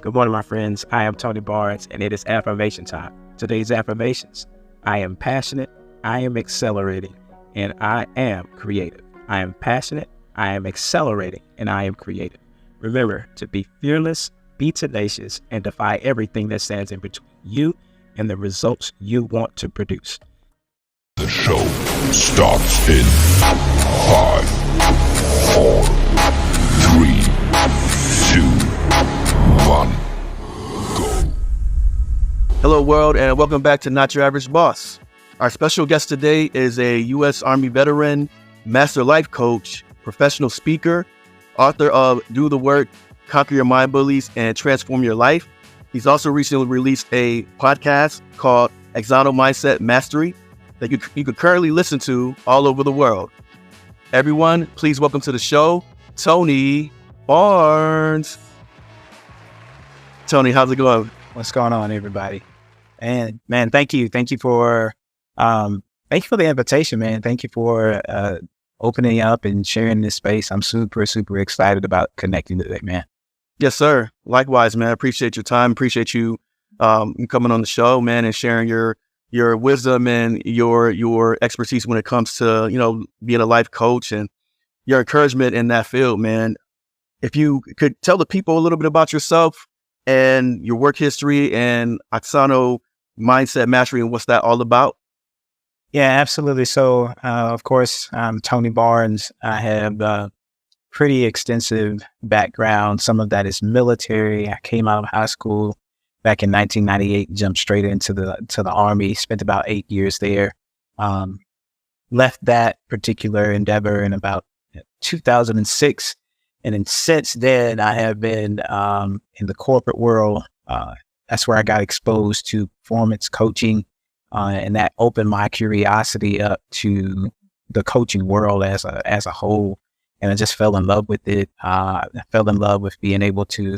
Good morning, my friends. I am Tony Barnes, and it is affirmation time. Today's affirmations: I am passionate, I am accelerating, and I am creative. I am passionate, I am accelerating, and I am creative. Remember to be fearless, be tenacious, and defy everything that stands in between you and the results you want to produce. The show starts in 5, 4, 3, 2, 1, go. Hello, world, and welcome back to Not Your Average Boss. Our special guest today is a U.S. Army veteran, master life coach, professional speaker, author of Do the Work, Conquer Your Mind Bullies, and Transform Your Life. He's also recently released a podcast called Auxano Mindset Mastery that you could currently listen to all over the world. Everyone, please welcome to the show, Tony Barnes. Tony, how's it going? What's going on, everybody? And man, thank you for the invitation, man. Thank you for opening up and sharing this space. I'm super excited about connecting today, man. Yes, sir. Likewise, man. I appreciate your time. Appreciate you coming on the show, man, and sharing your wisdom and your expertise when it comes to, being a life coach and your encouragement in that field, man. If you could tell the people a little bit about yourself and your work history and Auxano Mindset Mastery and what's that all about? Yeah, absolutely. So, of course, I'm Tony Barnes. I have a pretty extensive background. Some of that is military. I came out of high school back in 1998, jumped straight into the Army, spent about 8 years there. Left that particular endeavor in about 2006. And then since then, I have been in the corporate world. That's where I got exposed to performance coaching. And that opened my curiosity up to the coaching world as a whole. And I just fell in love with it. I fell in love with being able to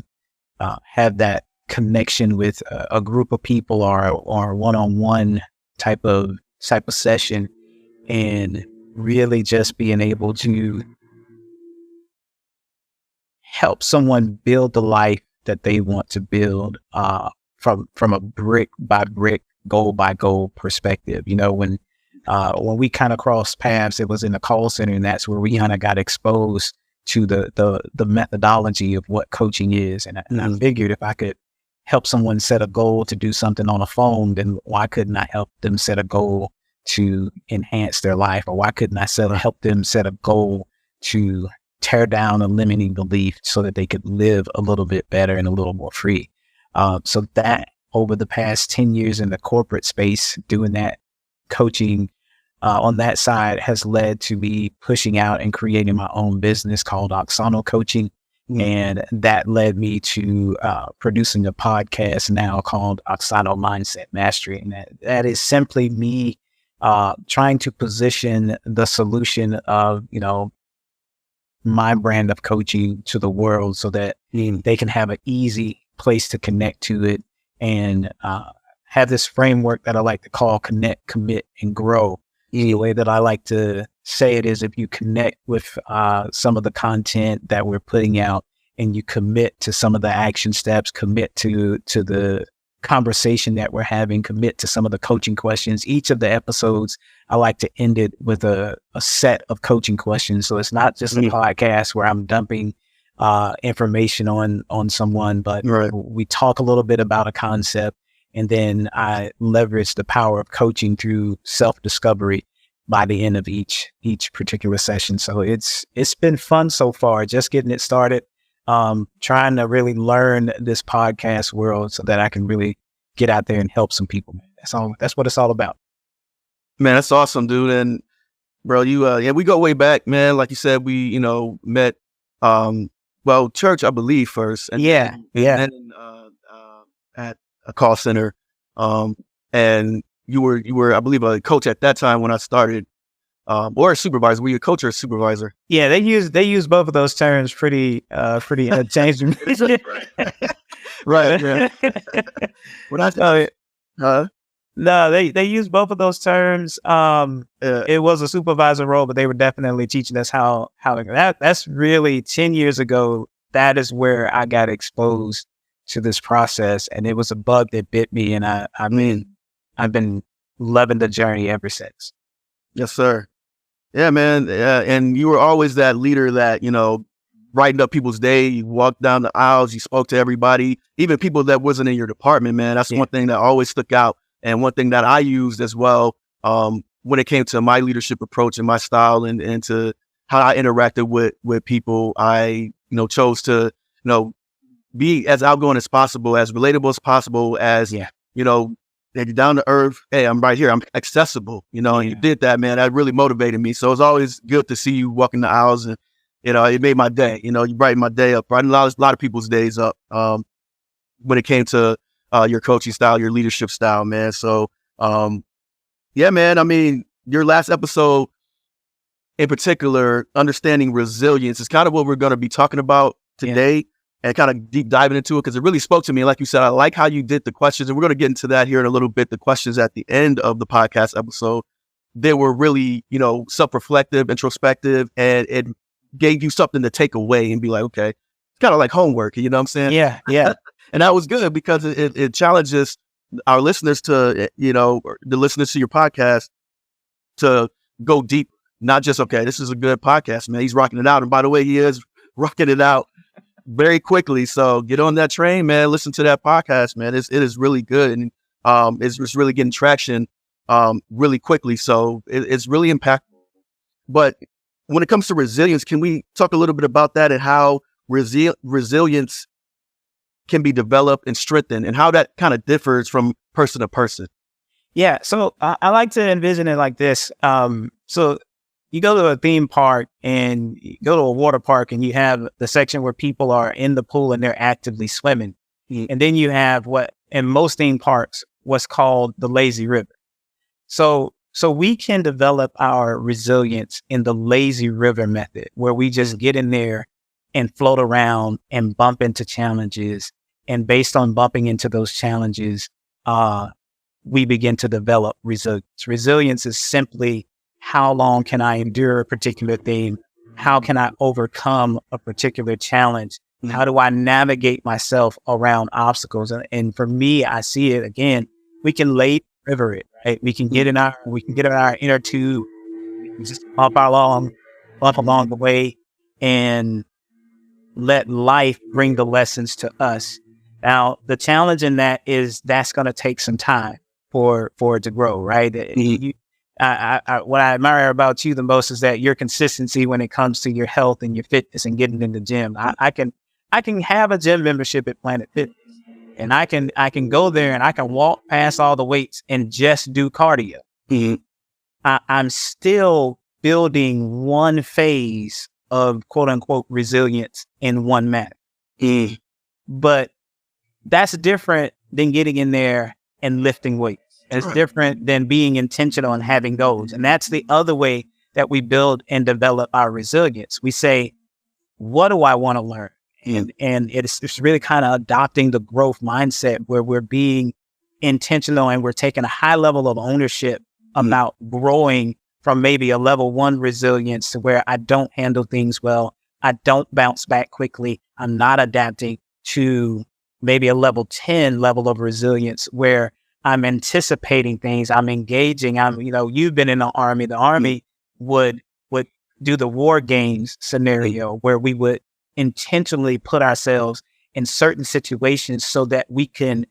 have that connection with a group of people or one-on-one type of session, and really just being able to help someone build the life that they want to build from a brick by brick, goal by goal perspective. When we kind of crossed paths, it was in the call center, and that's where we kind of got exposed to the methodology of what coaching is. And I figured if I could help someone set a goal to do something on a phone, then why couldn't I help them set a goal to enhance their life? Or why couldn't I help them set a goal to tear down a limiting belief so that they could live a little bit better and a little more free? So that over the past 10 years in the corporate space, doing that coaching on that side has led to me pushing out and creating my own business called Auxano Coaching. And that led me to producing a podcast now called Auxano Mindset Mastery. And that is simply me trying to position the solution of, my brand of coaching to the world so that they can have an easy place to connect to it and have this framework that I like to call connect, commit, and grow. The way that I like to say it is, if you connect with some of the content that we're putting out and you commit to some of the action steps, commit to the conversation that we're having, commit to some of the coaching questions. Each of the episodes, I like to end it with a set of coaching questions. So it's not just a podcast where I'm dumping information on someone, but we talk a little bit about a concept, and then I leverage the power of coaching through self-discovery by the end of each particular session. So it's been fun so far, just getting it started. Trying to really learn this podcast world so that I can really get out there and help some people, man. That's what it's all about. Man, that's awesome, dude. And bro, we go way back, man. Like you said, we, met, church, I believe, first. And then, at a call center. And you were, I believe, a coach at that time when I started. Or a supervisor. Were you a coach or a supervisor? Yeah, they use both of those terms pretty interchangeably. Right. Yeah. When I tell you, no, they use both of those terms. It was a supervisor role, but they were definitely teaching us how that's really 10 years ago. That is where I got exposed to this process, and it was a bug that bit me. And I've been loving the journey ever since. Yes, sir. Yeah, man. Yeah. And you were always that leader that, brightened up people's day. You walked down the aisles, you spoke to everybody, even people that wasn't in your department, man. That's one thing that always stuck out. And one thing that I used as well, when it came to my leadership approach and my style and to how I interacted with people, I, chose to, be as outgoing as possible, as relatable as possible, as, you're down to earth. Hey, I'm right here. I'm accessible, and you did that, man. That really motivated me. So it's always good to see you walking the aisles, and, it made my day. You brightened my day up, brightened a lot of people's days up, when it came to, your coaching style, your leadership style, man. So, yeah, man, I mean, your last episode in particular, understanding resilience, is kind of what we're going to be talking about today. And kind of deep diving into it, because it really spoke to me. Like you said, I like how you did the questions, and we're going to get into that here in a little bit. The questions at the end of the podcast episode, they were really, self-reflective, introspective, and it gave you something to take away and be like, okay, it's kind of like homework. You know what I'm saying? Yeah. And that was good because it challenges our listeners to, the listeners to your podcast to go deep, not just, okay, this is a good podcast, man. He's rocking it out. And by the way, he is rocking it out very quickly. So get on that train, man. Listen to that podcast, man. It is really good. And it's really getting traction really quickly. So it's really impactful. But when it comes to resilience, can we talk a little bit about that and how resilience can be developed and strengthened, and how that kind of differs from person to person? Yeah. So I like to envision it like this. So you go to a theme park and you go to a water park, and you have the section where people are in the pool and they're actively swimming. And then you have what in most theme parks, what's called the lazy river. So we can develop our resilience in the lazy river method, where we just get in there and float around and bump into challenges. And based on bumping into those challenges, we begin to develop resilience. Resilience is simply, how long can I endure a particular thing? How can I overcome a particular challenge? How do I navigate myself around obstacles? And for me, I see it again, we can lazy river it, right? We can get in our inner tube, we can just bump along the way and let life bring the lessons to us. Now, the challenge in that is that's going to take some time for it to grow, right? What I admire about you the most is that your consistency when it comes to your health and your fitness and getting in the gym. I can have a gym membership at Planet Fitness, and I can go there and I can walk past all the weights and just do cardio. I'm still building one phase of quote unquote resilience in one manner. But that's different than getting in there and lifting weights. It's different than being intentional and having goals. And that's the other way that we build and develop our resilience. We say, what do I want to learn? And it's really kind of adopting the growth mindset, where we're being intentional and we're taking a high level of ownership about growing from maybe a level 1 resilience to where I don't handle things well. I don't bounce back quickly. I'm not adapting, to maybe a level 10 level of resilience where I'm anticipating things. I'm engaging. You've been in the Army. The Army would do the war games scenario where we would intentionally put ourselves in certain situations so that we can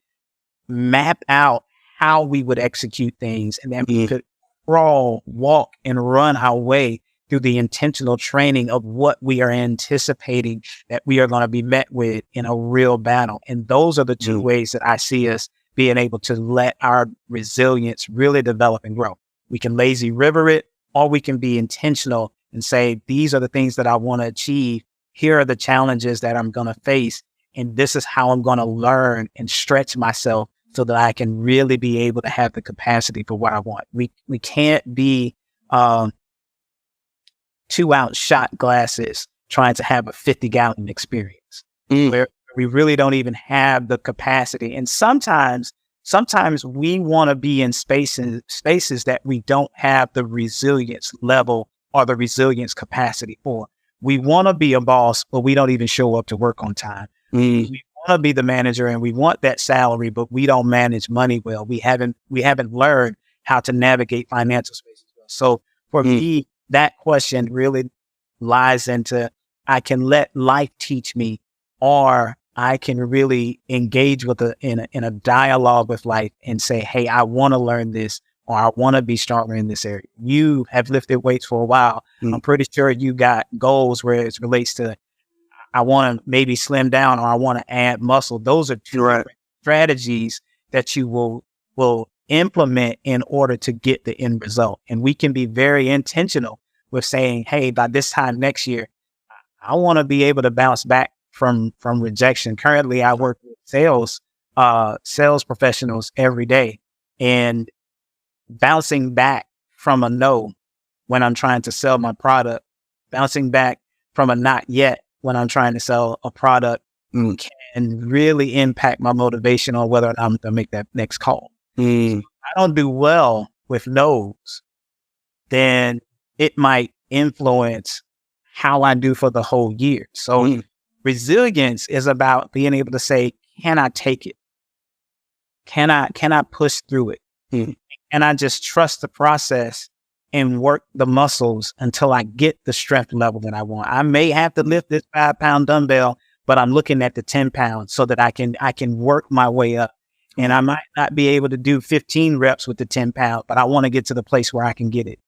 map out how we would execute things, and then we could crawl, walk, and run our way through the intentional training of what we are anticipating that we are going to be met with in a real battle. And those are the two ways that I see us being able to let our resilience really develop and grow. We can lazy river it, or we can be intentional and say, these are the things that I want to achieve. Here are the challenges that I'm going to face. And this is how I'm going to learn and stretch myself so that I can really be able to have the capacity for what I want. We can't be 2 ounce shot glasses trying to have a 50-gallon experience where we really don't even have the capacity. And sometimes we want to be in spaces that we don't have the resilience level or the resilience capacity for. We want to be a boss, but we don't even show up to work on time. We want to be the manager and we want that salary, but we don't manage money well. We haven't learned how to navigate financial spaces well. So for me, that question really lies into, I can let life teach me, or I can really engage with in a dialogue with life and say, hey, I want to learn this, or I want to be stronger in this area. You have lifted weights for a while. I'm pretty sure you got goals where it relates to, I want to maybe slim down, or I want to add muscle. Those are two different strategies that you will implement in order to get the end result. And we can be very intentional with saying, hey, by this time next year, I want to be able to bounce back from rejection. Currently, I work with sales professionals every day, and bouncing back from a no when I'm trying to sell my product, bouncing back from a not yet when I'm trying to sell a product can really impact my motivation on whether or not I'm going to make that next call. So if I don't do well with no's, then it might influence how I do for the whole year. So resilience is about being able to say, can I take it? Can I push through it? And I just trust the process and work the muscles until I get the strength level that I want. I may have to lift this 5-pound dumbbell, but I'm looking at the 10 pounds so that I can work my way up. And I might not be able to do 15 reps with the 10 pound, but I want to get to the place where I can get it.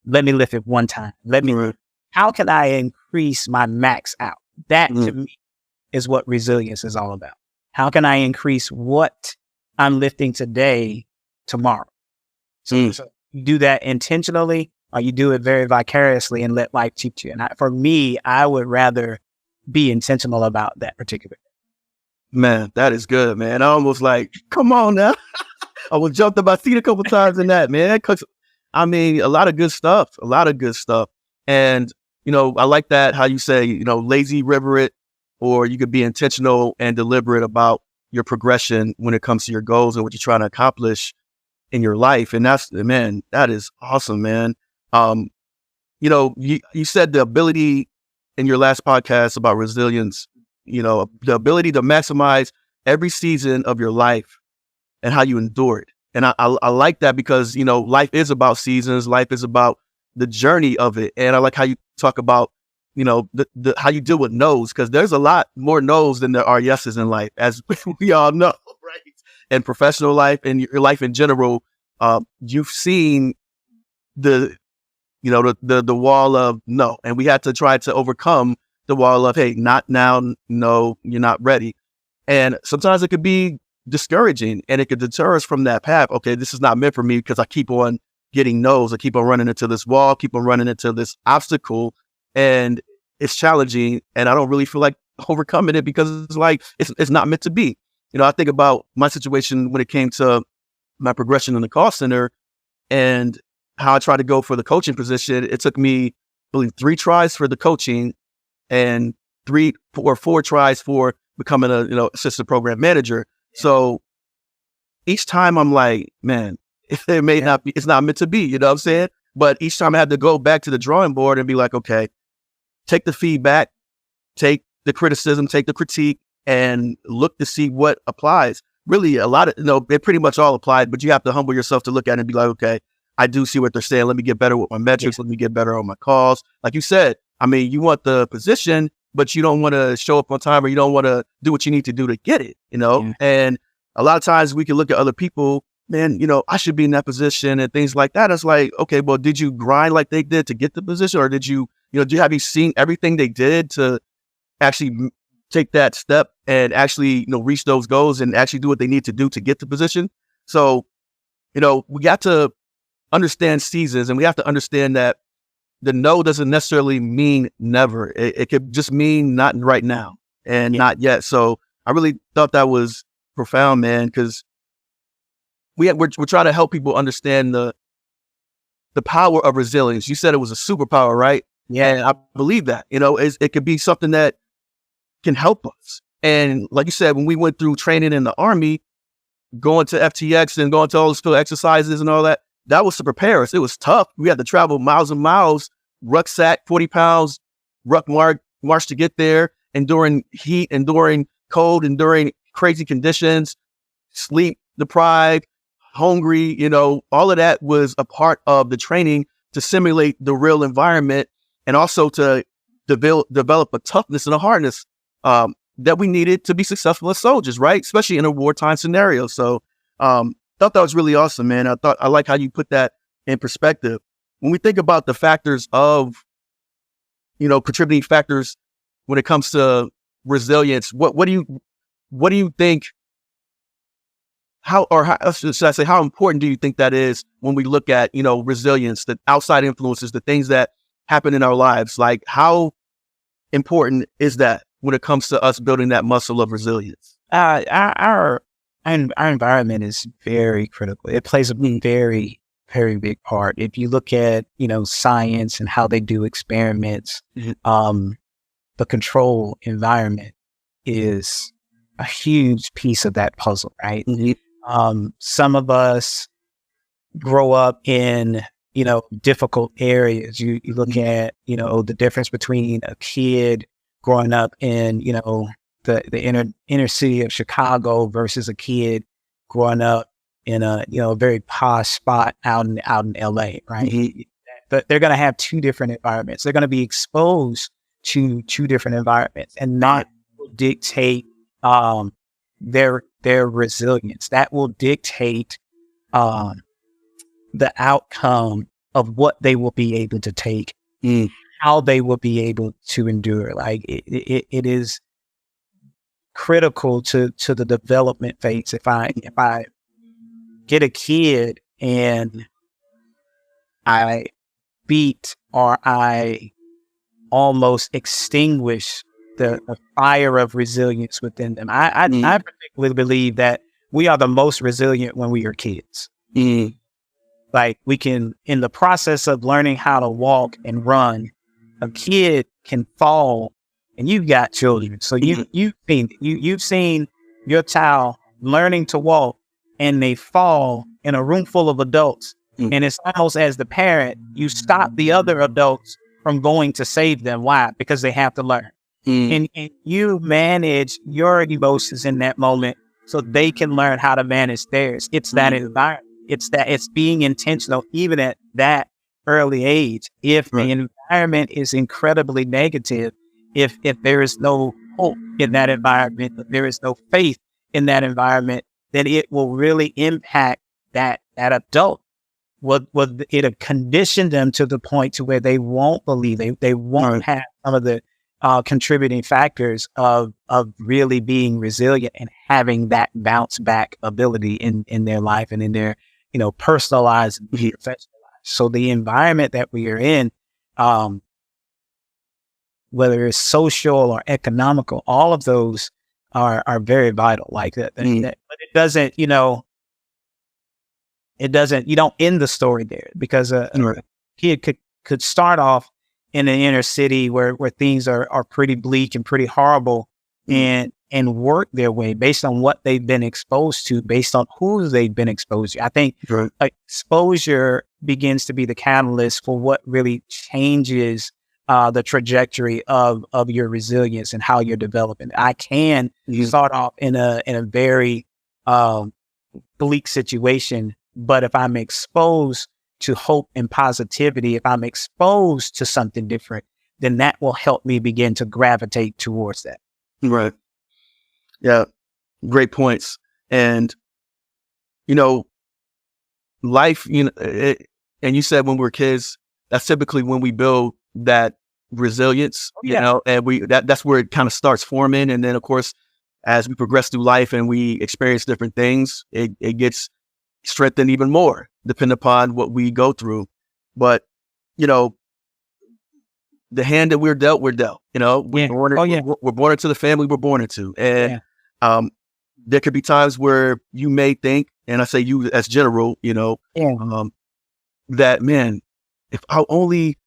Let me lift it one time. How can I increase my max out? That to me is what resilience is all about. How can I increase what I'm lifting today, tomorrow? So you do that intentionally, or you do it very vicariously and let life teach you. And for me, I would rather be intentional about that particular thing. Man, that is good, man. I almost like, come on now. I was jumped up my seat a couple times in that, man. Cause I mean, a lot of good stuff. And, I like that, how you say, lazy river it, or you could be intentional and deliberate about your progression when it comes to your goals and what you're trying to accomplish in your life. And that is awesome, man. You said the ability in your last podcast about resilience, the ability to maximize every season of your life and how you endure it. And I like that because, life is about seasons. Life is about the journey of it. And I like how you talk about, how you deal with no's, because there's a lot more no's than there are yeses in life, as we all know, right? And professional life and your life in general, you've seen the wall of no, and we had to try to overcome the wall of, hey, not now, no, you're not ready. And sometimes it could be discouraging and it could deter us from that path. Okay, this is not meant for me because I keep on getting no's. I keep on running into this wall, keep on running into this obstacle, and it's challenging. And I don't really feel like overcoming it because it's like, it's not meant to be. I think about my situation when it came to my progression in the call center and how I tried to go for the coaching position. It took me, I believe, 3 tries for the coaching and 3 or 4 tries for becoming a assistant program manager. So each time I'm like, man, it may not be, it's not meant to be, you know what I'm saying? But each time I had to go back to the drawing board and be like, okay, take the feedback, take the criticism, take the critique, and look to see what applies. Really, a lot of, it pretty much all applied, but you have to humble yourself to look at it and be like, okay, I do see what they're saying. Let me get better with my metrics. Let me get better on my calls. Like you said, I mean, you want the position, but you don't want to show up on time, or you don't want to do what you need to do to get it, And a lot of times we can look at other people, man, I should be in that position and things like that. It's like, okay, well, did you grind like they did to get the position? Or did you, have you seen everything they did to actually take that step and actually, reach those goals and actually do what they need to do to get the position? So, we got to understand seasons, and we have to understand that the no doesn't necessarily mean never. It could just mean not right now and not yet. So I really thought that was profound, man, because we're trying to help people understand the power of resilience. You said it was a superpower, right? Yeah. And I believe that, it could be something that can help us. And like you said, when we went through training in the Army, going to FTX and going to all those field exercises and all that, that was to prepare us. It was tough. We had to travel miles and miles, rucksack, 40 pounds, march to get there, enduring heat, enduring cold, enduring crazy conditions, sleep deprived, hungry, all of that was a part of the training to simulate the real environment and also to develop a toughness and a hardness that we needed to be successful as soldiers, right? Especially in a wartime scenario. So thought that was really awesome, man. I like how you put that in perspective. When we think about the factors of, contributing factors when it comes to resilience, what do you think, how should I say, how important do you think that is when we look at, resilience, the outside influences, the things that happen in our lives? Like, how important is that when it comes to us building that muscle of resilience? Our environment is very critical. It plays a very, very big part. If you look at, science and how they do experiments, the control environment is a huge piece of that puzzle, right? Some of us grow up in, difficult areas. You look at, the difference between a kid growing up in, the inner city of Chicago versus a kid growing up in a, very posh spot out in LA, right? But they're going to have two different environments. They're going to be exposed to two different environments, and that will dictate their resilience. That will dictate the outcome of what they will be able to take, how they will be able to endure. Like it is critical to the development phase. If I get a kid and I beat or I almost extinguish the fire of resilience within them. I particularly believe that we are the most resilient when we are kids. Like, we can, in the process of learning how to walk and run, a kid can fall, and you've got children. So you've seen your child learning to walk, and they fall in a room full of adults. And it's almost, as the parent, you stop the other adults from going to save them. Why? Because they have to learn. And you manage your emotions in that moment so they can learn how to manage theirs. It's that environment. It's being intentional, even at that early age. If the environment is incredibly negative, if there is no hope in that environment, if there is no faith in that environment, then it will really impact that adult. It'll condition them to the point to where they won't believe, they won't have some of the contributing factors of really being resilient and having that bounce back ability in their life and in their, personalized and professional life. So the environment that we are in, whether it's social or economical, all of those are very vital. Like that. But it doesn't, you don't end the story there, because a kid could start off in an inner city where things are pretty bleak and pretty horrible, and work their way based on what they've been exposed to, based on who they've been exposed to. I think exposure begins to be the catalyst for what really changes the trajectory of your resilience and how you're developing. I can start off in a very bleak situation, but if I'm exposed to hope and positivity, if I'm exposed to something different, then that will help me begin to gravitate towards that. Right. Yeah. Great points. And, life, and you said when we're kids, that's typically when we build that resilience, and that's where it kind of starts forming. And then, of course, as we progress through life and we experience different things, it gets strengthened even more, depending upon what we go through. But, the hand that we're dealt, we're born into the family we're born into. And there could be times where you may think, and I say you as general, that, man, if I only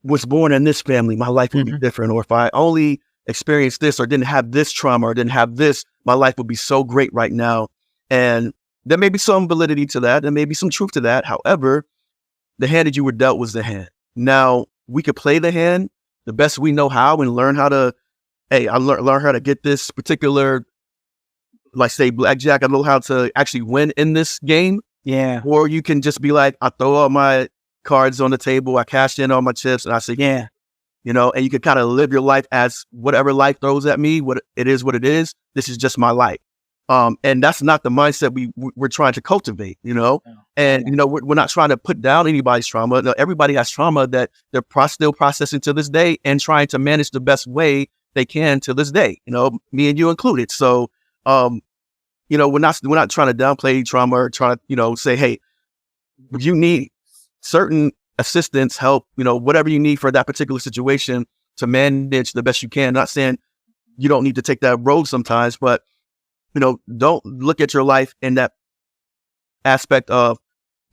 was born in this family, my life would be different. Or if I only experienced this or didn't have this trauma or didn't have this, my life would be so great right now. And there may be some validity to that. There may be some truth to that. However, the hand that you were dealt was the hand. Now, we could play the hand the best we know how and learn how to hey, I learn how to get this particular, like say blackjack. I know how to actually win in this game. Yeah. Or you can just be like, I throw all my cards on the table, I cash in all my chips, and I say, Yeah. you know, and you can kind of live your life as whatever life throws at me, what it is. This is just my life. And that's not the mindset we're trying to cultivate, you know. And you know, we're not trying to put down anybody's trauma. No, everybody has trauma that they're still processing to this day and trying to manage the best way they can to this day. You know, me and you included. So, you know, we're not trying to downplay trauma or trying to, you know, say, hey, you need certain assistance, help, you know, whatever you need for that particular situation to manage the best you can. Not saying you don't need to take that road sometimes, but, you know, don't look at your life in that aspect of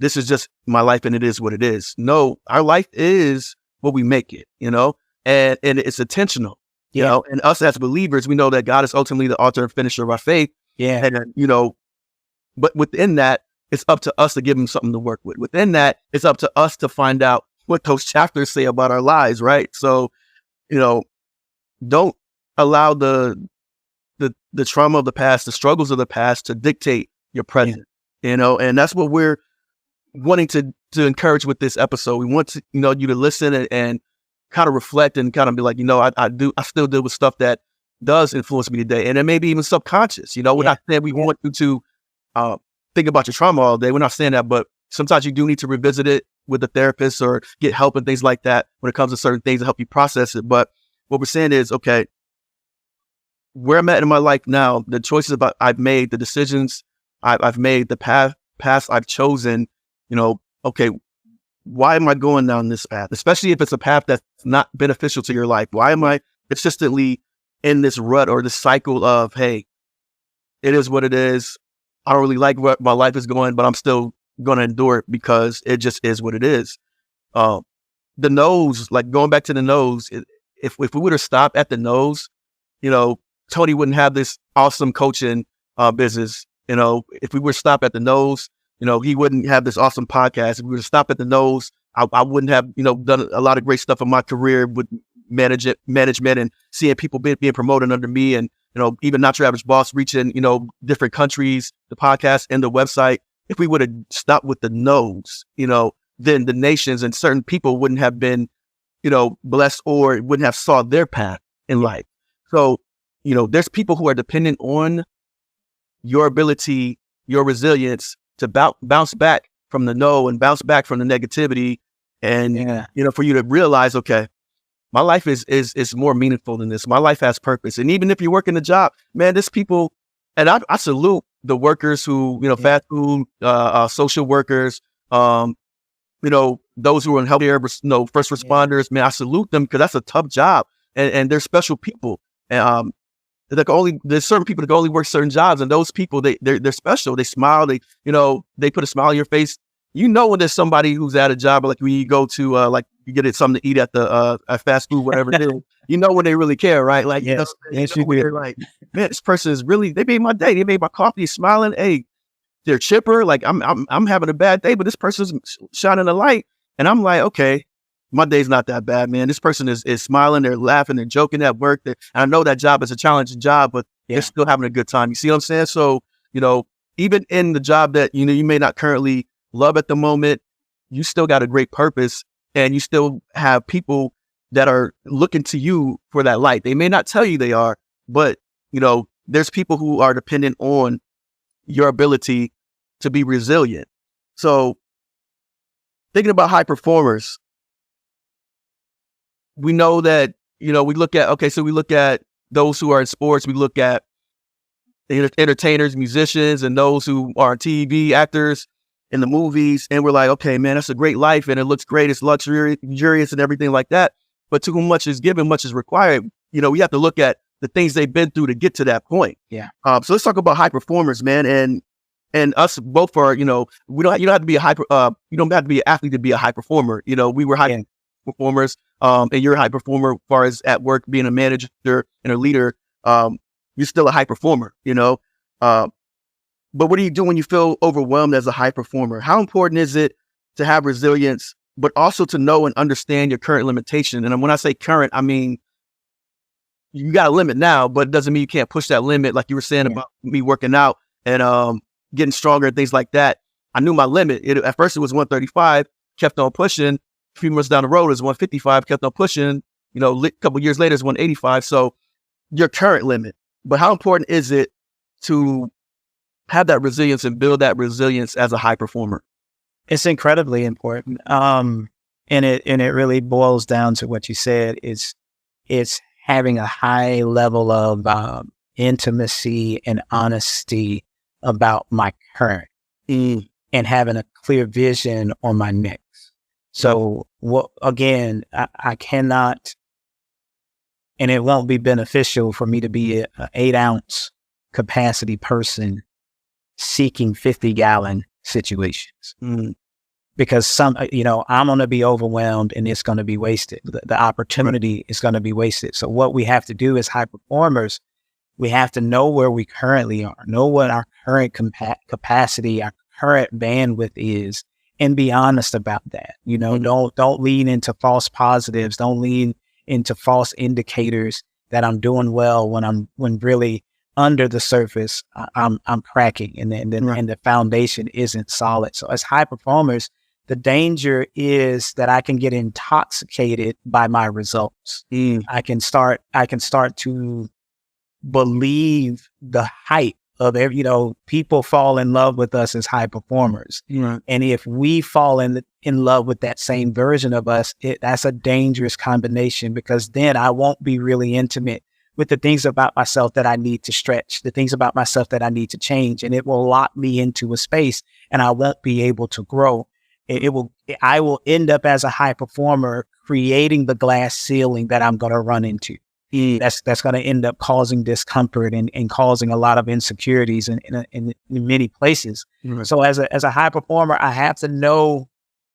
this is just my life and it is what it is. No, our life is what we make it, you know, and it's intentional, you know, and us as believers, we know that God is ultimately the author and finisher of our faith. Yeah. And, you know, but within that, it's up to us to give him something to work with. Within that, it's up to us to find out what those chapters say about our lives, right? So, you know, don't allow the trauma of the past, the struggles of the past to dictate your present, you know, and that's what we're wanting to encourage with this episode. We want to, you know, you to listen and kind of reflect and kind of be like, you know, I still deal with stuff that does influence me today. And it may be even subconscious, you know, we're not saying we want you to think about your trauma all day. We're not saying that, but sometimes you do need to revisit it with a therapist or get help and things like that when it comes to certain things to help you process it. But what we're saying is, okay, where I'm at in my life now, the choices I've made, the decisions I've made, the path I've chosen, you know, okay, why am I going down this path? Especially if it's a path that's not beneficial to your life. Why am I consistently in this rut or this cycle of, hey, it is what it is. I don't really like where my life is going, but I'm still going to endure it because it just is what it is. The nose, like going back to the nose, if we would have stopped at the nose, you know, Tony wouldn't have this awesome coaching business. You know, if we were to stop at the nose, you know, he wouldn't have this awesome podcast. If we were to stop at the nose, I wouldn't have, you know, done a lot of great stuff in my career with management and seeing people being promoted under me, and you know, even Not Your Average Boss reaching, you know, different countries, the podcast and the website. If we would have stopped with the nose, you know, then the nations and certain people wouldn't have been, you know, blessed or wouldn't have saw their path in life. So, you know, there's people who are dependent on your ability, your resilience to bounce back from the no and bounce back from the negativity. And, you know, for you to realize, okay, my life is more meaningful than this. My life has purpose. And even if you're working a job, man, there's people, and I salute the workers who, you know, fast food, social workers, you know, those who are in healthcare, you know, first responders, man, I salute them because that's a tough job. And they're special people. And there's certain people that can only work certain jobs, and those people, they're special. They smile, you know, they put a smile on your face. You know, when there's somebody who's at a job, like when you go to, like you get something to eat at the fast food, whatever it is, you know, when they really care, right? Like, you know, they're like, man, this person is really, they made my day. They made my coffee, smiling. Hey, they're chipper. Like I'm having a bad day, but this person's shining a light. And I'm like, okay, my day's not that bad, man. This person is smiling. They're laughing. They're joking at work. And I know that job is a challenging job, but they're still having a good time. You see what I'm saying? So, you know, even in the job that, you know, you may not currently love at the moment, you still got a great purpose, and you still have people that are looking to you for that light. They may not tell you they are, but you know, there's people who are dependent on your ability to be resilient. So thinking about high performers, we know that, you know, we look at those who are in sports, we look at entertainers, musicians, and those who are on TV, actors, in the movies, and we're like, okay, man, that's a great life and it looks great, it's luxurious and everything like that. But to whom much is given, much is required. You know, we have to look at the things they've been through to get to that point. Yeah. So let's talk about high performers, man, and us both are, you know, you don't have to be you don't have to be an athlete to be a high performer. You know, we were high performers, and you're a high performer as far as at work, being a manager and a leader. You're still a high performer, you know. But what do you do when you feel overwhelmed as a high performer? How important is it to have resilience, but also to know and understand your current limitation? And when I say current, I mean you got a limit now, but it doesn't mean you can't push that limit. Like you were saying about me working out and getting stronger and things like that. I knew my limit. At first it was 135, kept on pushing. A few months down the road it was 155, kept on pushing. A couple years later it's 185. So your current limit. But how important is it to have that resilience and build that resilience as a high performer? It's incredibly important. And it really boils down to what you said. It's having a high level of intimacy and honesty about my current and having a clear vision on my next. So again, I cannot, and it won't be beneficial for me to be an 8-ounce capacity person seeking 50-gallon situations. Because I'm going to be overwhelmed and it's going to be wasted. The opportunity is going to be wasted. So what we have to do as high performers, we have to know where we currently are, know what our current capacity, our current bandwidth is, and be honest about that. Don't lean into false positives. Don't lean into false indicators that I'm doing well when really under the surface I'm cracking and the foundation isn't solid. So as high performers, the danger is that I can get intoxicated by my results. I can start to believe the hype of people fall in love with us as high performers. Right. And if we fall in love with that same version of us, that's a dangerous combination, because then I won't be really intimate with the things about myself that I need to stretch, the things about myself that I need to change. And it will lock me into a space and I won't be able to grow. I will end up as a high performer creating the glass ceiling that I'm going to run into. That's going to end up causing discomfort and causing a lot of insecurities in many places. Right. So as a high performer, I have to know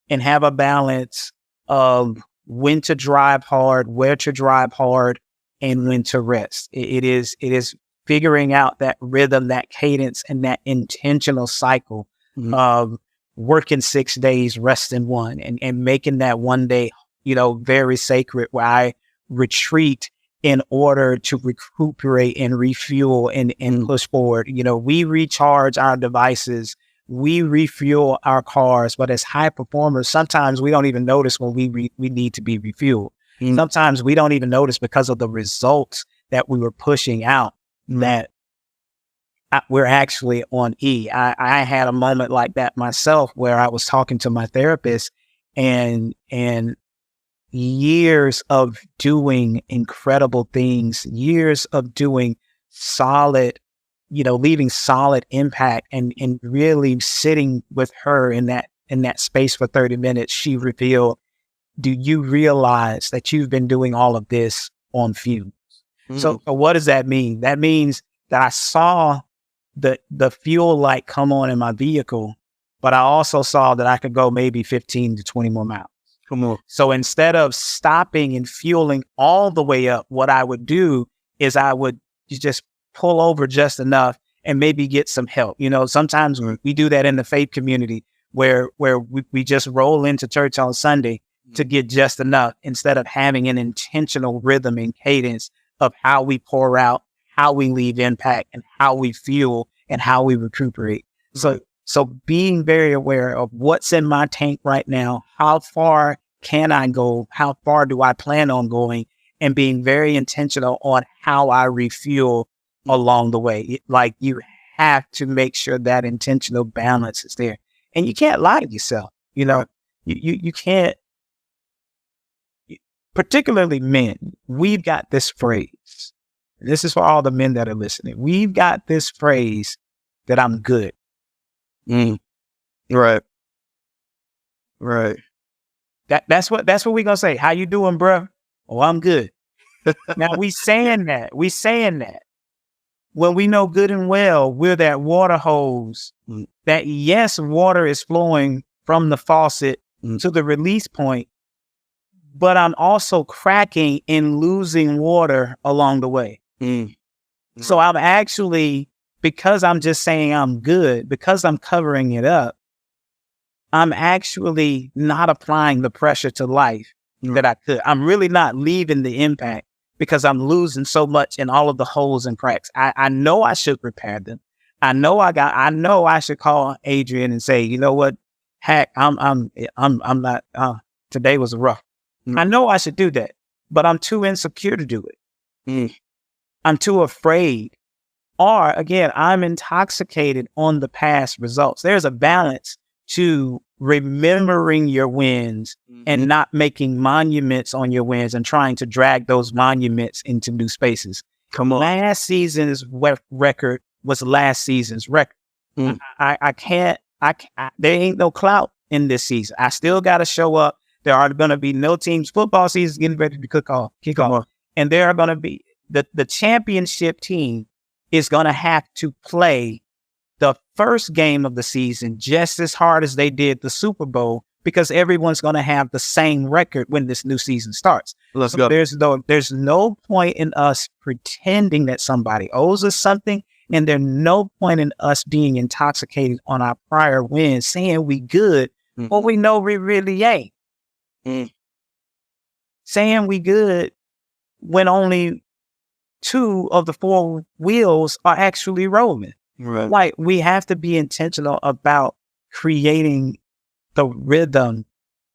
and have a balance of when to drive hard, where to drive hard, and when to rest. It is figuring out that rhythm, that cadence, and that intentional cycle of working 6 days, resting 1, and making that 1 day, very sacred, where I retreat in order to recuperate and refuel and push forward. We recharge our devices, we refuel our cars, but as high performers, sometimes we don't even notice when we need to be refueled. Sometimes we don't even notice because of the results that we were pushing out that we're actually on E. I had a moment like that myself where I was talking to my therapist and years of doing incredible things, years of doing solid, leaving solid impact and really sitting with her in that space for 30 minutes, she revealed, do you realize that you've been doing all of this on fumes? So what does that mean? That means that I saw the fuel light come on in my vehicle, but I also saw that I could go maybe 15 to 20 more miles. Come on. So instead of stopping and fueling all the way up, what I would do is I would just pull over just enough and maybe get some help. Sometimes we do that in the faith community where we just roll into church on Sunday to get just enough instead of having an intentional rhythm and cadence of how we pour out, how we leave impact, and how we fuel and how we recuperate. So being very aware of what's in my tank right now, how far can I go? How far do I plan on going? And being very intentional on how I refuel along the way. Like you have to make sure that intentional balance is there. And you can't lie to yourself. You can't, particularly men, we've got this phrase. This is for all the men that are listening. We've got this phrase that I'm good. Right. That's what we're gonna say. How you doing, bro? Oh, I'm good. Now we saying that when we know good and well we're that water hose that, yes, water is flowing from the faucet to the release point, but I'm also cracking and losing water along the way. So I'm actually, because I'm just saying I'm good, because I'm covering it up, I'm actually not applying the pressure to life that I could. I'm really not leaving the impact because I'm losing so much in all of the holes and cracks. I know I should repair them. I know I should call Adrian and say, you know what, Hack, I'm not, today was rough. I know I should do that, but I'm too insecure to do it. I'm too afraid. Or again, I'm intoxicated on the past results. There's a balance to remembering your wins and not making monuments on your wins and trying to drag those monuments into new spaces. Come on. Last season's record was last season's record. I can't, there ain't no clout in this season. I still got to show up. There are going to be no teams. Football season getting ready to kick off. And there are going to be, the championship team is going to have to play the first game of the season just as hard as they did the Super Bowl, because everyone's going to have the same record when this new season starts. Let's go. There's no point in us pretending that somebody owes us something, and there's no point in us being intoxicated on our prior wins, saying we good, but we know we really ain't. Saying we good when only 2 of the 4 wheels are actually rolling. Right. Like, we have to be intentional about creating the rhythm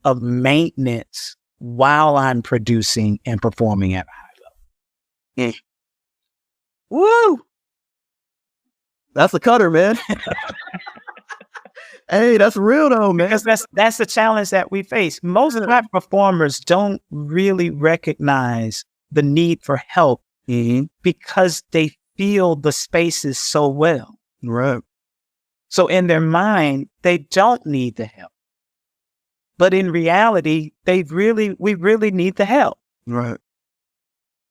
of maintenance while I'm producing and performing at a high level. Woo! That's a cutter, man. Hey, that's real though, man. Because that's the challenge that we face. Most high performers don't really recognize the need for help because they feel the spaces so well. Right. So in their mind, they don't need the help. But in reality, we really need the help. Right.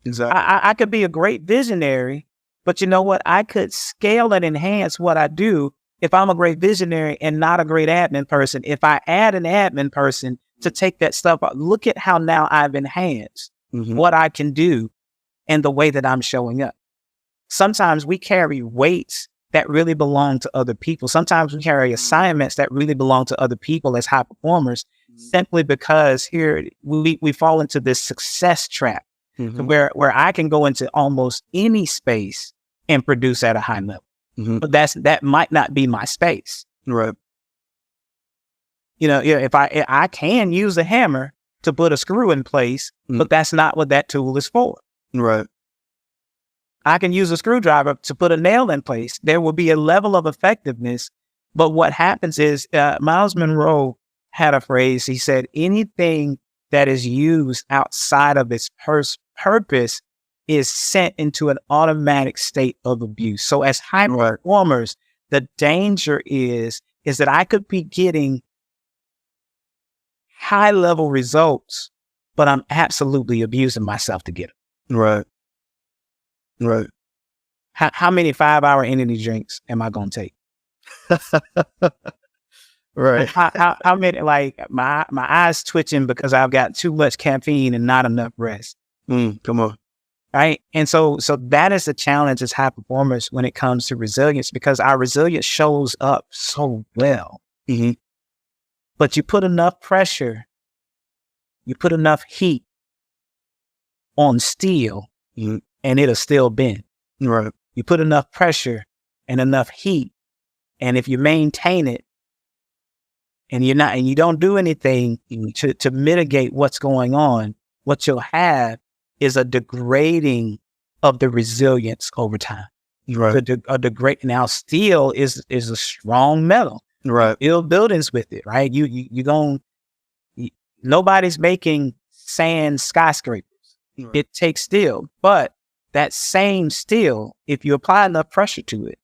Exactly. I could be a great visionary, but you know what? I could scale and enhance what I do if I'm a great visionary and not a great admin person. If I add an admin person to take that stuff out, look at how now I've enhanced what I can do and the way that I'm showing up. Sometimes we carry weights that really belong to other people. Sometimes we carry assignments that really belong to other people as high performers, simply because here we fall into this success trap where I can go into almost any space and produce at a high level. But that might not be my space. Right. You know, if I can use a hammer to put a screw in place, but that's not what that tool is for. Right. I can use a screwdriver to put a nail in place. There will be a level of effectiveness. But what happens is, Miles Monroe had a phrase. He said, anything that is used outside of its purpose is sent into an automatic state of abuse. So as high performers, the danger is that I could be getting high level results, but I'm absolutely abusing myself to get them. Right. Right. How many 5-hour energy drinks am I going to take? Right. How many, like my eyes twitching because I've got too much caffeine and not enough rest. Come on. Right. And so that is the challenge as high performers when it comes to resilience, because our resilience shows up so well. But you put enough pressure, you put enough heat on steel, and it'll still bend. Right. You put enough pressure and enough heat, and if you maintain it, and you don't do anything to mitigate what's going on, what you'll have is a degrading of the resilience over time. Right. Now steel is a strong metal. Right. Build buildings with it, right? Nobody's making sand skyscrapers. Right. It takes steel, but that same steel, if you apply enough pressure to it,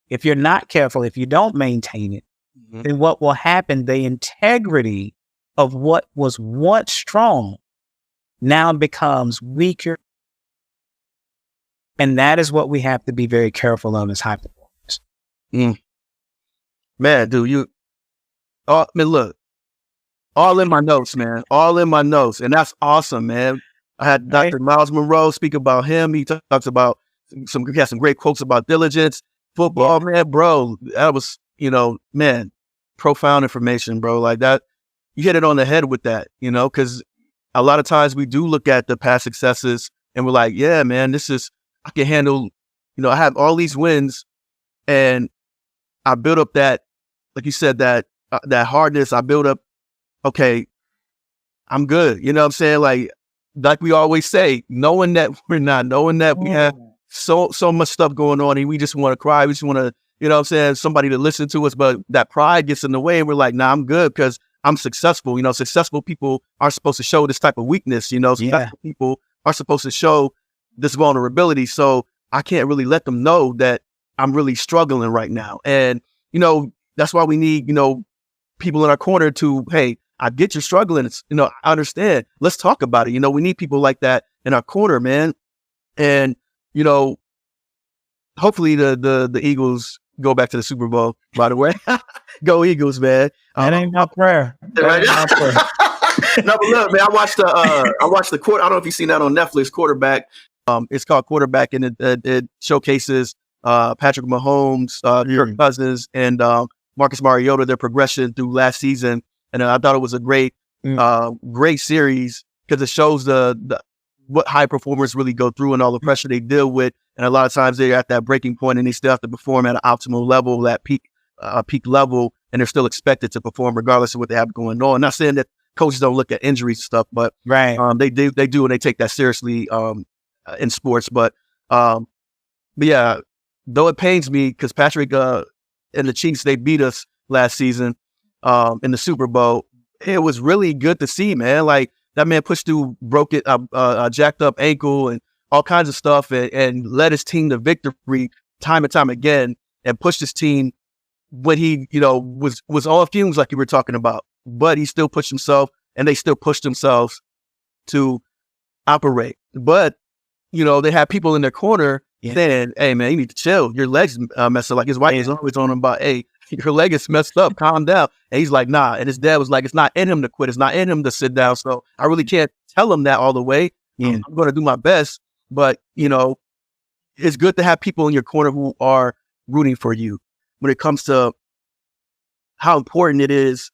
if you're not careful, if you don't maintain it, then what will happen, the integrity of what was once strong now becomes weaker. And that is what we have to be very careful of as high performers. Man, dude, look, all in my notes, man, all in my notes. And that's awesome, man. I had Dr. Miles Monroe speak about him. He talks about he has some great quotes about diligence, football, man, bro. That was, man, profound information, bro. Like that, you hit it on the head with that, because a lot of times we do look at the past successes and we're like, yeah, man, I can handle, I have all these wins, and I built up that, like you said, that hardness. I built up, okay, I'm good. You know what I'm saying? Like we always say, knowing that we're not, knowing that we have so much stuff going on, and we just want to cry. We just want to, you know what I'm saying, somebody to listen to us, but that pride gets in the way, and we're like, nah, I'm good because I'm successful. Successful people are supposed to show this type of weakness. Successful people are supposed to show this vulnerability. So I can't really let them know that I'm really struggling right now. And, that's why we need, people in our corner to, hey, I get you're struggling. It's, I understand. Let's talk about it. We need people like that in our corner, man. And, hopefully the Eagles go back to the Super Bowl, by the way. Go Eagles, man. That ain't my prayer. Right? No, but look, man, I watched the quarter. I don't know if you've seen that on Netflix, Quarterback. It's called Quarterback, and it showcases Patrick Mahomes, Kirk Cousins, and Marcus Mariota, their progression through last season. And I thought it was a great series because it shows what high performers really go through and all the pressure they deal with. And a lot of times they're at that breaking point and they still have to perform at an optimal level, that peak level, and they're still expected to perform regardless of what they have going on. Not saying that coaches don't look at injuries and stuff, but they do, and they take that seriously in sports. But yeah, though it pains me because Patrick and the Chiefs, they beat us last season in the Super Bowl. It was really good to see, man. Like that man pushed through, jacked up ankle and all kinds of stuff, and led his team to victory time and time again, and pushed his team when he, was on fumes like you were talking about. But he still pushed himself, and they still pushed themselves to operate. But they had people in their corner saying, "Hey, man, you need to chill. Your legs messed up." Like his wife is always on him about, "Hey, your leg is messed up. Calm down." And he's like, "Nah." And his dad was like, "It's not in him to quit. It's not in him to sit down." So I really can't tell him that all the way. I'm going to do my best, but it's good to have people in your corner who are rooting for you when it comes to how important it is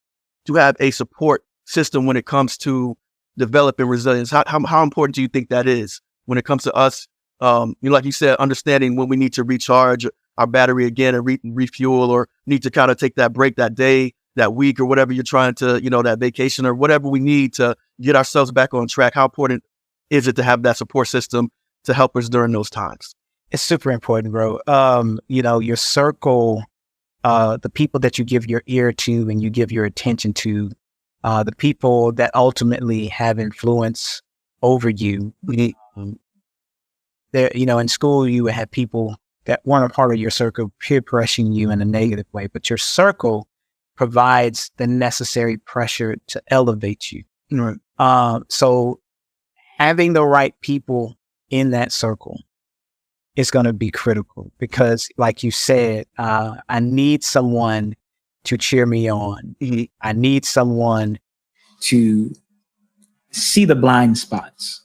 to have a support system when it comes to developing resilience. How important do you think that is when it comes to us? Like you said, understanding when we need to recharge our battery again and refuel, or need to kind of take that break that day, that week, or whatever you're trying to, that vacation or whatever we need to get ourselves back on track. How important is it to have that support system to help us during those times? It's super important, bro. Your circle, the people that you give your ear to and you give your attention to, the people that ultimately have influence over you. There, in school, you would have people that weren't a part of your circle peer pressuring you in a negative way, but your circle provides the necessary pressure to elevate you. Right. So having the right people in that circle is going to be critical because, like you said, I need someone to cheer me on. I need someone to see the blind spots.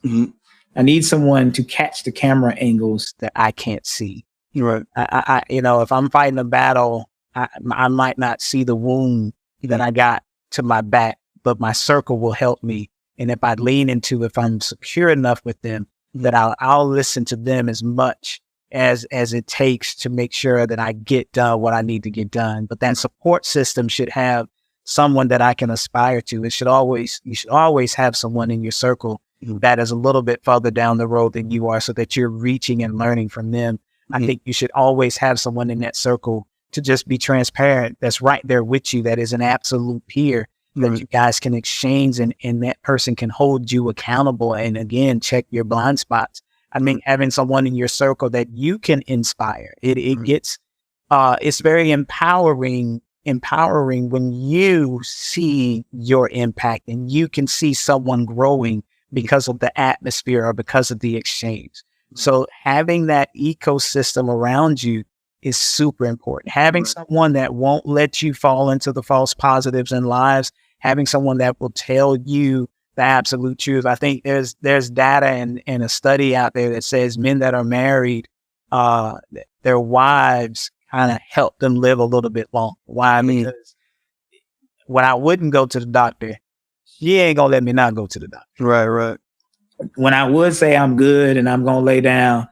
I need someone to catch the camera angles that I can't see. Right. I if I'm fighting a battle, I might not see the wound that I got to my back, but my circle will help me. And if I lean into, if I'm secure enough with them, that I'll listen to them as much as it takes to make sure that I get done what I need to get done. But that support system should have someone that I can aspire to. You should always have someone in your circle that is a little bit further down the road than you are, so that you're reaching and learning from them. I think you should always have someone in that circle to just be transparent, that's right there with you, that is an absolute peer that you guys can exchange, and that person can hold you accountable and, again, check your blind spots. I mean, having someone in your circle that you can inspire, it gets, it's very empowering when you see your impact and you can see someone growing because of the atmosphere or because of the exchange. So having that ecosystem around you is super important. Having someone that won't let you fall into the false positives in lives, having someone that will tell you the absolute truth. I think there's data and a study out there that says men that are married, their wives kind of help them live a little bit long. Why? Because when I wouldn't go to the doctor, she ain't gonna let me not go to the doctor. Right. when I would say I'm good and I'm going to lay down,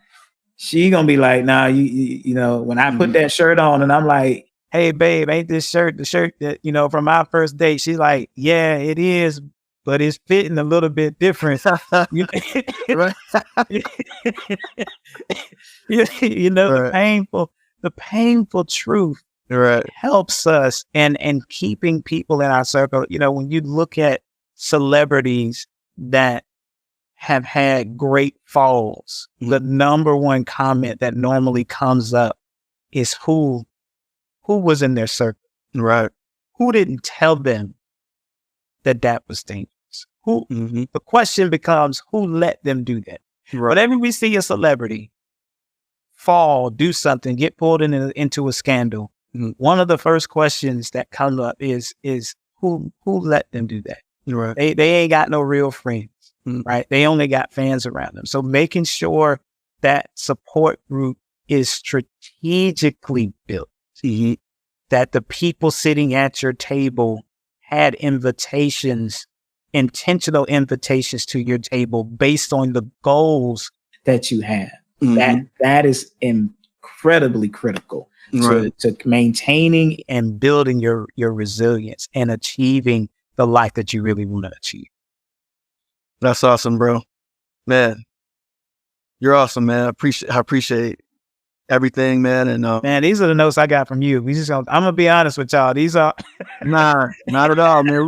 she going to be like, nah, you know, when I put that shirt on and I'm like, hey, babe, ain't this shirt the shirt that, you know, from our first date? She's like, yeah, it is, but it's fitting a little bit different. you know, right. the painful truth right. helps us and keeping people in our circle. You know, when you look at celebrities that have had great falls, the number one comment that normally comes up is who was in their circle. Right. Who didn't tell them that was dangerous? Who? The question becomes, who let them do that? Right. Whenever we see a celebrity fall, do something, get pulled into a scandal, one of the first questions that come up is who let them do that? Right. They ain't got no real friends, right? They only got fans around them. So making sure that support group is strategically built, that the people sitting at your table had intentional invitations to your table based on the goals that you have. That is incredibly critical to maintaining and building your resilience and achieving the life that you really want to achieve. That's awesome, bro. Man, you're awesome, man. I appreciate everything, man. And man, these are the notes I got from you. I'm gonna be honest with y'all. These are nah, not at all, man.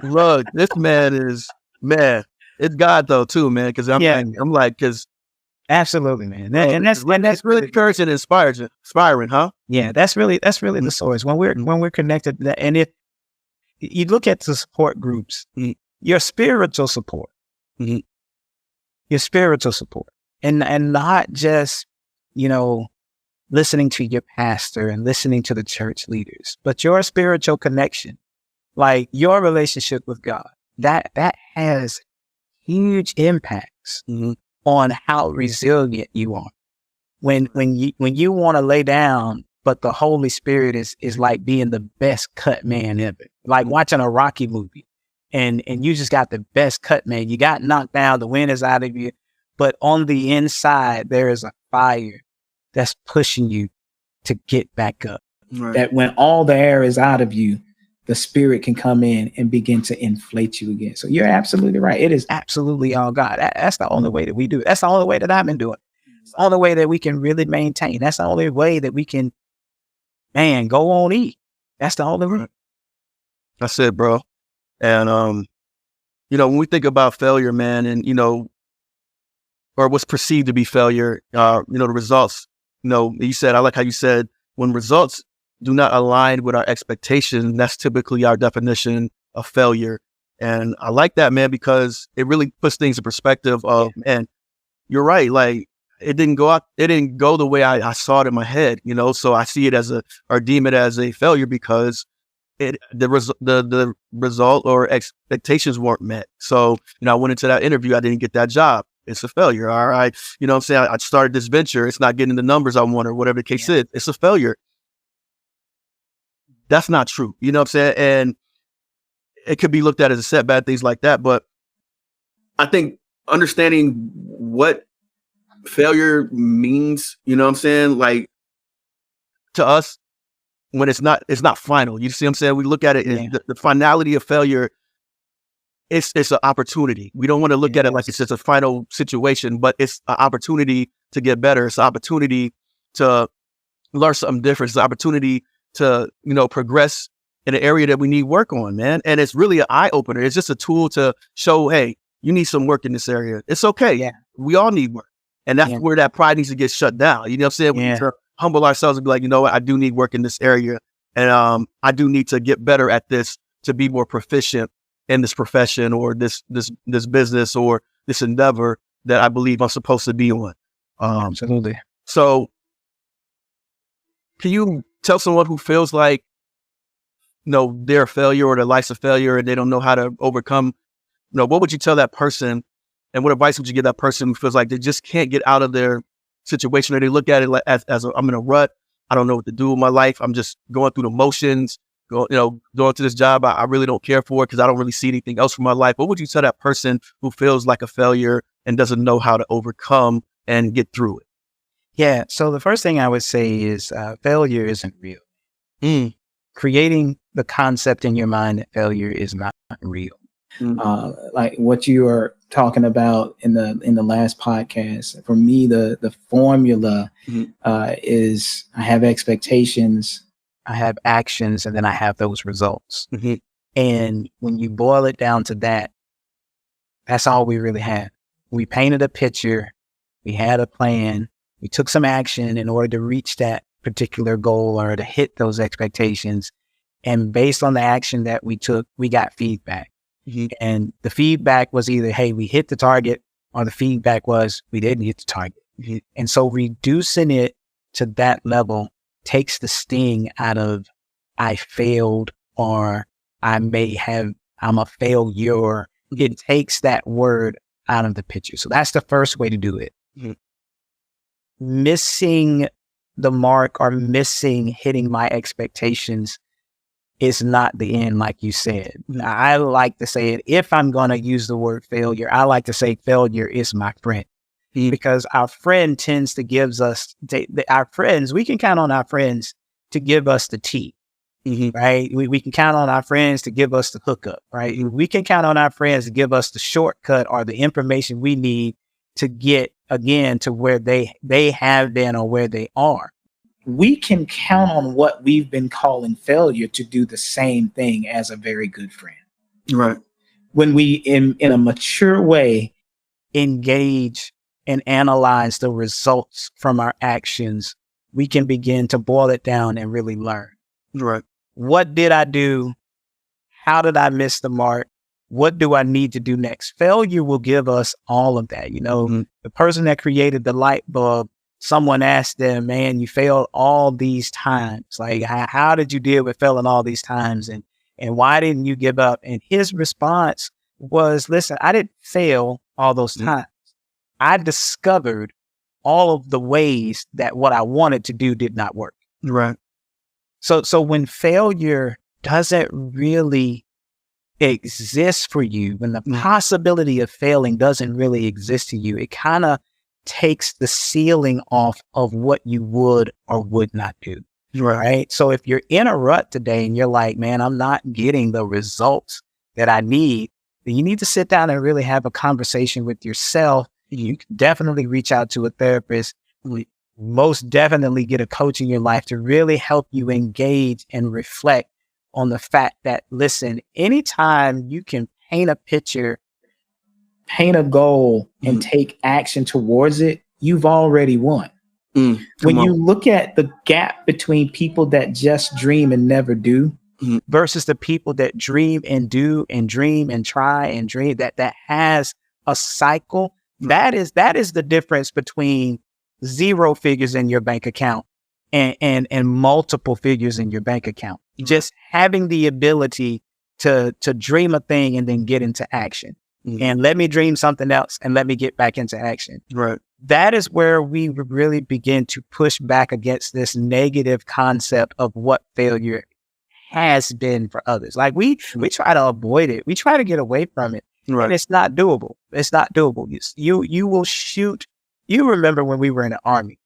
Look, this man is it's God though too, man. Because I'm like, because absolutely, man. And that's really encouraging and inspiring, huh? Yeah, that's really the source. When we're connected, and if you look at the support groups, your spiritual support, and not just, you know, listening to your pastor and listening to the church leaders, but your spiritual connection, like your relationship with God, that has huge impacts on how resilient you are. When you want to lay down, but the Holy Spirit is like being the best cut man ever, like watching a Rocky movie, and you just got the best cut man. You got knocked down, the wind is out of you, but on the inside there is a fire that's pushing you to get back up. Right. That when all the air is out of you, the Spirit can come in and begin to inflate you again. So you're absolutely right. It is absolutely all God. That's the only way that we do it. That's the only way that I've been doing it. It's the only way that we can really maintain. That's the only way that we can, go on eat. That's the only way. That's it, bro. And, when we think about failure, man, and, or what's perceived to be failure, the results, I like how you said, when results do not align with our expectations, that's typically our definition of failure. And I like that, man, because it really puts things in perspective of, man, you're right. Like it didn't go the way I saw it in my head, so I see it or deem it as a failure because the result or expectations weren't met. So, I went into that interview, I didn't get that job. It's a failure. All right. I started this venture. It's not getting the numbers I want or whatever the case is. It's a failure. That's not true. You know what I'm saying? And it could be looked at as a setback, things like that. But I think understanding what failure means, like to us, when it's not final. You see what I'm saying? We look at it, the finality of failure, it's an opportunity. We don't want to look at it like it's just a final situation, but it's an opportunity to get better. It's an opportunity to learn something different. It's an opportunity to, progress in an area that we need work on, man. And it's really an eye opener. It's just a tool to show, hey, you need some work in this area. It's okay. Yeah. We all need work. And that's where that pride needs to get shut down. You know what I'm saying? We need to humble ourselves and be like, you know what? I do need work in this area. And I do need to get better at this to be more proficient in this profession or this business or this endeavor that I believe I'm supposed to be on. Absolutely. So can you tell someone who feels like, they're a failure or their life's a failure and they don't know how to overcome, what would you tell that person? And what advice would you give that person who feels like they just can't get out of their situation, or they look at it like as I'm in a rut. I don't know what to do with my life. I'm just going through the motions, going to this job I really don't care for because I don't really see anything else for my life. What would you tell that person who feels like a failure and doesn't know how to overcome and get through it? Yeah. So the first thing I would say is failure isn't real. Creating the concept in your mind that failure is not real. Like what you are talking about in the last podcast, for me, the formula is I have expectations, I have actions, and then I have those results. And when you boil it down to that, that's all we really have. We painted a picture, we had a plan, we took some action in order to reach that particular goal or to hit those expectations. And based on the action that we took, we got feedback. And the feedback was either, hey, we hit the target, or the feedback was we didn't hit the target. And so reducing it to that level takes the sting out of I failed or I'm a failure. It takes that word out of the picture. So that's the first way to do it. Missing the mark or hitting my expectations is not the end, like you said. I like to say it, if I'm going to use the word failure, I like to say failure is my friend. Because our friend tends to gives us, our friends, we can count on our friends to give us the tea, right? We can count on our friends to give us the hookup, right? We can count on our friends to give us the shortcut or the information we need to get, again, to where they have been or where they are. We can count on what we've been calling failure to do the same thing as a very good friend. Right. When we, in a mature way, engage and analyze the results from our actions, we can begin to boil it down and really learn. Right. What did I do? How did I miss the mark? What do I need to do next? Failure will give us all of that. The person that created the light bulb, someone asked them, man, you failed all these times. Like, how did you deal with failing all these times? And why didn't you give up? And his response was, listen, I didn't fail all those times. I discovered all of the ways that what I wanted to do did not work. Right. So when failure doesn't really exist for you, when the possibility of failing doesn't really exist to you, it kind of takes the ceiling off of what you would or would not do. Right. So if you're in a rut today and you're like, man, I'm not getting the results that I need, then you need to sit down and really have a conversation with yourself. You can definitely reach out to a therapist, most definitely get a coach in your life to really help you engage and reflect on the fact that, listen, anytime you can paint a picture, paint a goal, and take action towards it, you've already won. When you look at the gap between people that just dream and never do versus the people that dream and do and dream and try and dream, that has a cycle, that is the difference between 0 figures in your bank account and multiple figures in your bank account. Just having the ability to dream a thing and then get into action. And let me dream something else and let me get back into action. Right. That is where we really begin to push back against this negative concept of what failure has been for others. Like we try to avoid it. We try to get away from it. Right. And it's not doable. It's not doable. You will shoot. You remember when we were in the Army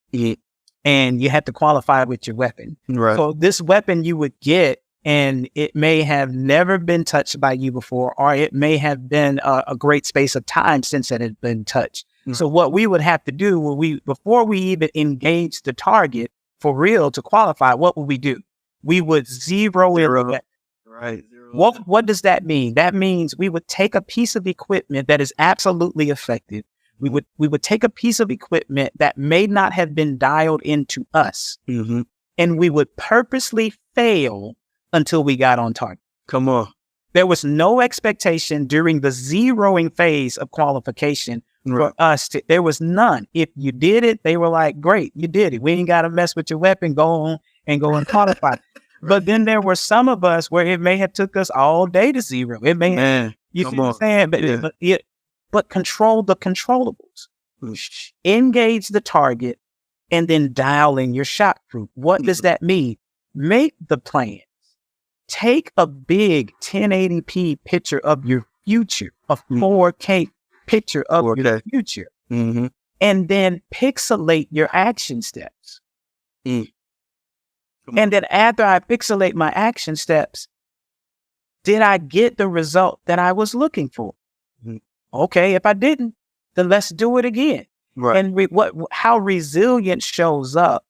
and you had to qualify with your weapon. Right. So this weapon you would get, and it may have never been touched by you before, or it may have been a great space of time since it had been touched. So what we would have to do, before we even engage the target for real to qualify, what would we do? We would zero in. Right. What does that mean? That means we would take a piece of equipment that is absolutely effective. We would take a piece of equipment that may not have been dialed into us, and we would purposely fail until we got on target. Come on. There was no expectation during the zeroing phase of qualification for us there was none. If you did it, they were like, great, you did it. We ain't got to mess with your weapon. Go on and qualify. But then there were some of us where it may have took us all day to zero. It may have, you see what I'm saying? But control the controllables. Engage the target and then dial in your shot group. What does that mean? Make the plans. take a big 1080p picture of your future, a 4K picture of your future, and then pixelate your action steps. And then after I pixelate my action steps, did I get the result that I was looking for? Okay, if I didn't, then let's do it again. Right. And how resilience shows up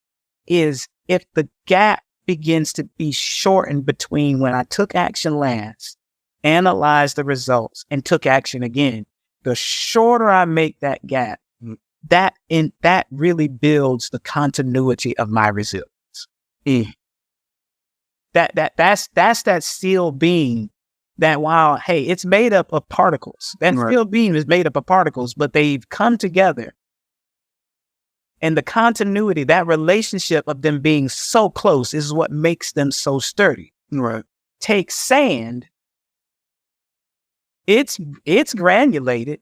is if the gap begins to be shortened between when I took action last, analyzed the results, and took action again. The shorter I make that gap, that really builds the continuity of my resilience. That's that steel beam that while, hey, it's made up of particles. That steel beam is made up of particles, but they've come together. And the continuity, that relationship of them being so close is what makes them so sturdy. Right. Take sand. It's granulated,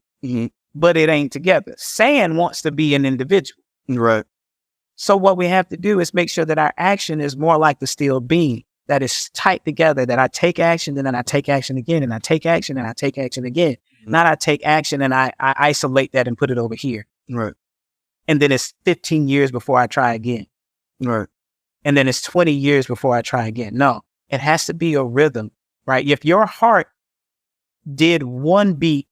but it ain't together. Sand wants to be an individual. Right. So what we have to do is make sure that our action is more like the steel beam, that is tight together, that I take action, and then I take action again, and I take action, and I take action again. Not I take action and I isolate that and put it over here. Right. And then it's 15 years before I try again. Right. And then it's 20 years before I try again. No, it has to be a rhythm, right? If your heart did one beat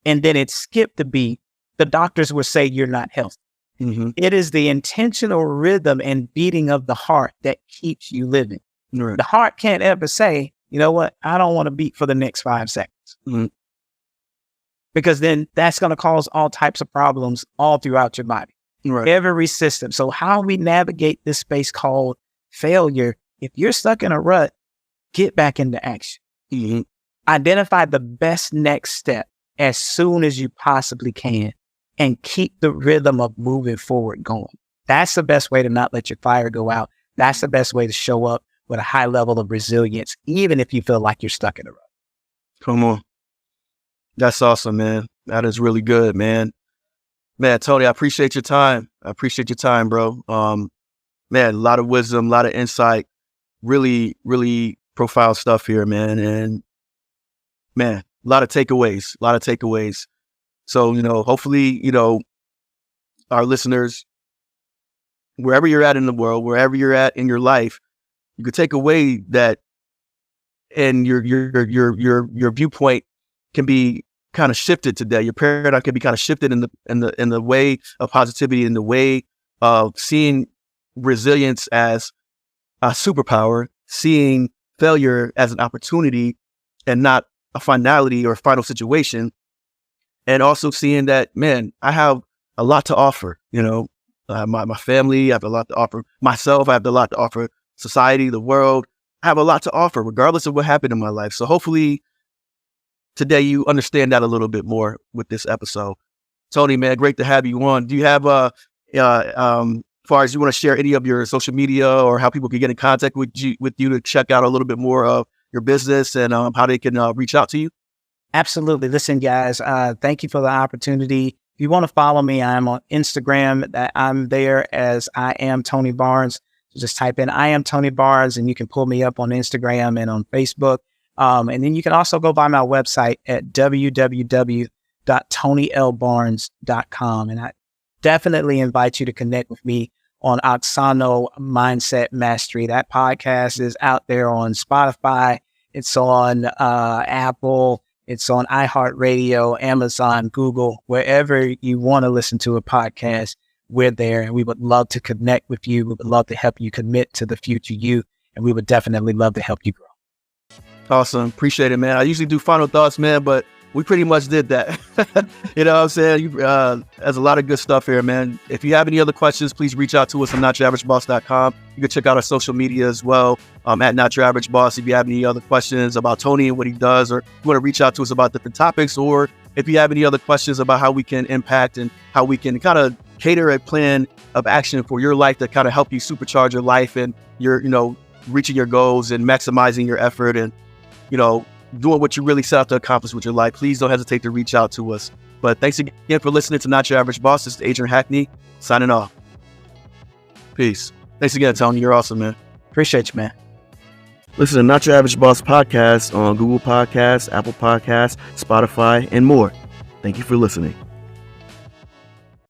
and then it skipped the beat, the doctors would say you're not healthy. It is the intentional rhythm and beating of the heart that keeps you living. Right. The heart can't ever say, you know what, I don't want to beat for the next 5 seconds. Because then that's going to cause all types of problems all throughout your body. Right. Every system. So how we navigate this space called failure, if you're stuck in a rut, get back into action. Identify the best next step as soon as you possibly can and keep the rhythm of moving forward going. That's the best way to not let your fire go out. That's the best way to show up with a high level of resilience, even if you feel like you're stuck in a rut. Come on. That's awesome, man. That is really good, man. Man, Tony, I appreciate your time. Bro. Man, a lot of wisdom, a lot of insight, really, really profound stuff here, man. And man, a lot of takeaways. So, hopefully, our listeners, wherever you're at in the world, wherever you're at in your life, you could take away that, and your viewpoint can be kind of shifted today. Your paradigm can be kind of shifted in the way of positivity, in the way of seeing resilience as a superpower, seeing failure as an opportunity and not a finality or final situation. And also seeing that, man, I have a lot to offer, my family, I have a lot to offer myself. I have a lot to offer society, the world. I have a lot to offer regardless of what happened in my life. So hopefully today you understand that a little bit more with this episode. Tony, man, great to have you on. Do you have, as far as you want to share any of your social media or how people can get in contact with you to check out a little bit more of your business and how they can reach out to you? Absolutely. Listen, guys, thank you for the opportunity. If you want to follow me, I'm on Instagram. I'm there as I am Tony Barnes. So just type in I am Tony Barnes and you can pull me up on Instagram and on Facebook. And then you can also go by my website at www.tonylbarnes.com. And I definitely invite you to connect with me on Auxano Mindset Mastery. That podcast is out there on Spotify. It's on Apple. It's on iHeartRadio, Amazon, Google, wherever you want to listen to a podcast. We're there, and we would love to connect with you. We would love to help you commit to the future you, and we would definitely love to help you grow. Awesome. Appreciate it, man. I usually do final thoughts, man, but we pretty much did that. You know what I'm saying? There's a lot of good stuff here, man. If you have any other questions, please reach out to us on NotYourAverageBoss.com. You can check out our social media as well, at NotYourAverageBoss. If you have any other questions about Tony and what he does, or you want to reach out to us about different topics, or if you have any other questions about how we can impact and how we can kind of cater a plan of action for your life to kind of help you supercharge your life and your, reaching your goals and maximizing your effort and, doing what you really set out to accomplish with your life, please don't hesitate to reach out to us. But thanks again for listening to Not Your Average Boss. This is Adrian Hackney signing off. Peace. Thanks again, Tony. You're awesome, man. Appreciate you, man. Listen to Not Your Average Boss podcast on Google Podcasts, Apple Podcasts, Spotify, and more. Thank you for listening.